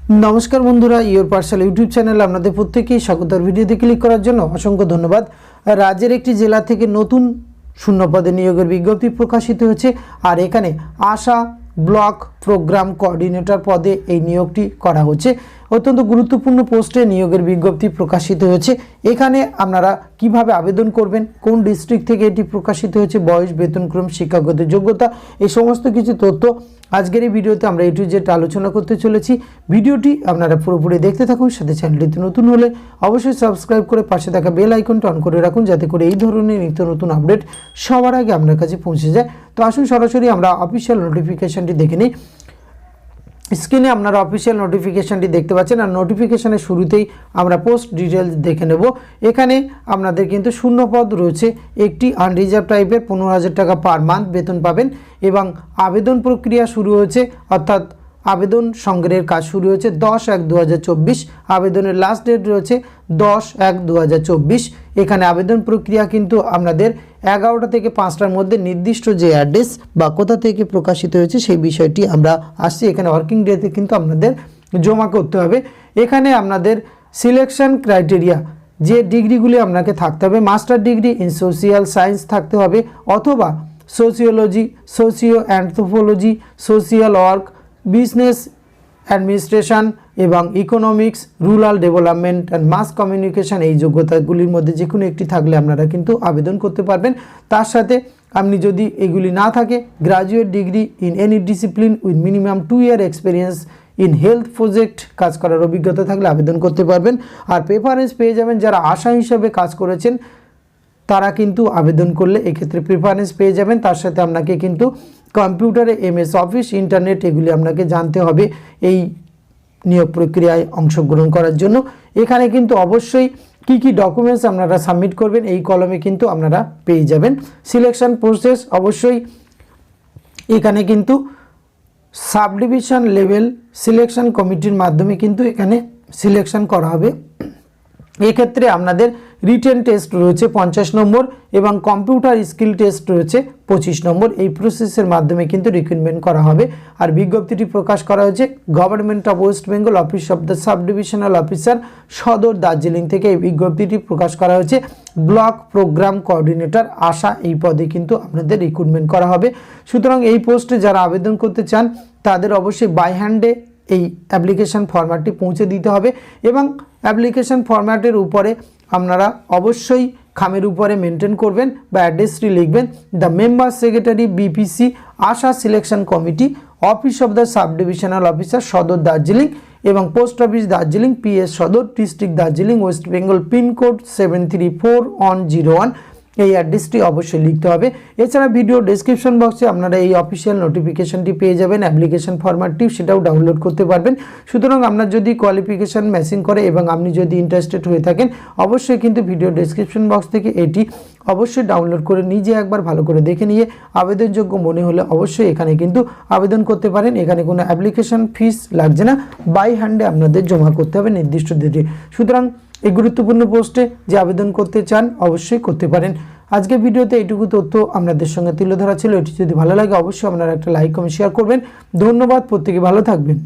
नमस्कार बंधुरा your parcel YouTube channel आपनादेर प्रत्येकेई स्वागत। भिडियोते क्लिक करार जन्य असंख्य धन्यवाद। राज्येर एकटी जेला थेके नतून शून्य पदे नियोगेर विज्ञप्ति प्रकाशित हयेछे और एखाने आशा ब्लक प्रोग्राम कोअर्डिनेटर पदे এই নিয়োগটি করা হচ্ছে। অত্যন্ত গুরুত্বপূর্ণ পোস্টে নিয়োগের বিজ্ঞপ্তি প্রকাশিত হয়েছে। এখানে আপনারা কিভাবে আবেদন করবেন, কোন ডিস্ট্রিক্ট থেকে এটি প্রকাশিত হয়েছে, বয়স, বেতনক্রম, শিক্ষাগত যোগ্যতা, এই সমস্ত কিছু তথ্য আজকের এই ভিডিওতে আমরা এ টু জেড আলোচনা করতে চলেছি। ভিডিওটি আপনারা পুরোপুরি দেখতে থাকুন। সাথে চ্যানেলটিতে নতুন হলে অবশ্যই সাবস্ক্রাইব করে পাশে থাকা বেল আইকনটা অন করে রাখুন, যাতে করে এই ধরনের নিত্য নতুন আপডেট সবার আগে আপনার কাছে পৌঁছে যায়। তো আসুন সরাসরি আমরা অফিসিয়াল নোটিফিকেশনটি দেখে নিই। স্ক্রিনে আপনারা অফিসিয়াল নোটিফিকেশনটি দেখতে পাচ্ছেন আর নোটিফিকেশনের শুরুতেই আমরা পোস্ট ডিটেলস দেখে নেব। এখানে আপনাদের কিন্তু শূন্য পদ রয়েছে, একটি আনরিজার্ভ টাইপের 15,000 টাকা পার মান্থ বেতন পাবেন এবং আবেদন প্রক্রিয়া শুরু হয়েছে, অর্থাৎ আবেদন সংগ্রহের কাজ শুরু হয়েছে 10/1/2024। আবেদনের লাস্ট ডেট রয়েছে 10/1/2024। এখানে আবেদন প্রক্রিয়া কিন্তু আপনাদের 11টা থেকে 5টার মধ্যে নির্দিষ্ট যে অ্যাড্রেস বা কোথা থেকে প্রকাশিত হয়েছে সেই বিষয়টি আমরা আসছি। এখানে ওয়ার্কিং ডেতে কিন্তু আপনাদের জমা করতে হবে। এখানে আপনাদের সিলেকশন ক্রাইটেরিয়া যে ডিগ্রিগুলি আপনাকে থাকতে হবে, master degree in social science থাকতে হবে, অথবা sociology, socio anthropology, social work, business administration এবং economics, rural development and mass communication, এই যোগ্যতাগুলির মধ্যে যে কোনো একটি থাকলে আপনারা কিন্তু আবেদন করতে পারবেন। তার সাথে আপনি যদি এগুলি না থাকে, graduate degree in any discipline with minimum 2 year experience in health project কাজ করার অভিজ্ঞতা থাকলে আবেদন করতে পারবেন। আর প্রেফারেন্স পেয়ে যাবেন যারা আশা হিসাবে কাজ করেছেন, তারা কিন্তু আবেদন করলে এক্ষেত্রে প্রেফারেন্স পেয়ে যাবেন। তার সাথে আপনাকে কিন্তু কম্পিউটারে MS অফিস, ইন্টারনেট এগুলি আপনাকে জানতে হবে এই নিয়োগ প্রক্রিয়ায় অংশগ্রহণ করার জন্য। এখানে কিন্তু অবশ্যই কি কি ডকুমেন্টস আপনারা সাবমিট করবেন এই কলমে কিন্তু আপনারা পেয়ে যাবেন। সিলেকশন প্রসেস অবশ্যই এখানে কিন্তু সাব ডিভিশন লেভেল সিলেকশন কমিটির মাধ্যমে কিন্তু এখানে সিলেকশন করা হবে। এক্ষেত্রে আপনাদের রিটেন টেস্ট রয়েছে 50 নম্বর এবং কম্পিউটার স্কিল টেস্ট রয়েছে 25 নম্বর। এই প্রসেসের মাধ্যমে কিন্তু রিক্রুটমেন্ট করা হবে। আর বিজ্ঞপ্তিটি প্রকাশ করা হয়েছে government of West Bengal, office of the sub divisional officer, Sadar Darjeeling থেকে এই বিজ্ঞপ্তিটি প্রকাশ করা হয়েছে। ব্লক প্রোগ্রাম কোঅর্ডিনেটর আশা এই পদে কিন্তু আপনাদের রিক্রুটমেন্ট করা হবে। সুতরাং এই পোস্টে যারা আবেদন করতে চান তাদের অবশ্যই বাই হ্যান্ডে এই অ্যাপ্লিকেশন ফরম্যাটটি পৌঁছে দিতে হবে এবং অ্যাপ্লিকেশন ফরম্যাটের উপরে আপনারা অবশ্যই খামের উপরে মেনটেন করবেন বা অ্যাড্রেসটি লিখবেন, দ্য মেম্বার সেক্রেটারি BPC আশা selection committee, office of the sub divisional officer, Sadar Darjeeling এবং post office Darjeeling, PS Sadar, district Darjeeling, West Bengal, pin code 734101। এই অ্যাড্রেসটি অবশ্যই লিখতে হবে। এছাড়া ভিডিও ডেসক্রিপশন বক্সে আপনারা এই অফিসিয়াল নোটিফিকেশনটি পেয়ে যাবেন, অ্যাপ্লিকেশন ফরম্যাটটি, সেটাও ডাউনলোড করতে পারবেন। সুতরাং আপনার যদি কোয়ালিফিকেশান ম্যাচিং করে এবং আপনি যদি ইন্টারেস্টেড হয়ে থাকেন অবশ্যই কিন্তু ভিডিও ডেসক্রিপশন বক্স থেকে এটি অবশ্যই ডাউনলোড করে নিজে একবার ভালো করে দেখে নিয়ে আবেদনযোগ্য মনে হলে অবশ্যই এখানে কিন্তু আবেদন করতে পারেন। এখানে কোনো অ্যাপ্লিকেশন ফিস লাগছে না, বাই হ্যান্ডে আপনাদের জমা করতে হবে নির্দিষ্ট ডেটে। সুতরাং এই গুরুত্বপূর্ণ পোস্টে যে আবেদন করতে চান অবশ্যই করতে পারেন। আজকের ভিডিওতে এইটুকু তথ্য আপনাদের সঙ্গে তুলে ধরা ছিল। এটি যদি ভালো লাগে অবশ্যই আপনারা একটা লাইক কমেন্ট শেয়ার করবেন। ধন্যবাদ, প্রত্যেকে ভালো থাকবেন।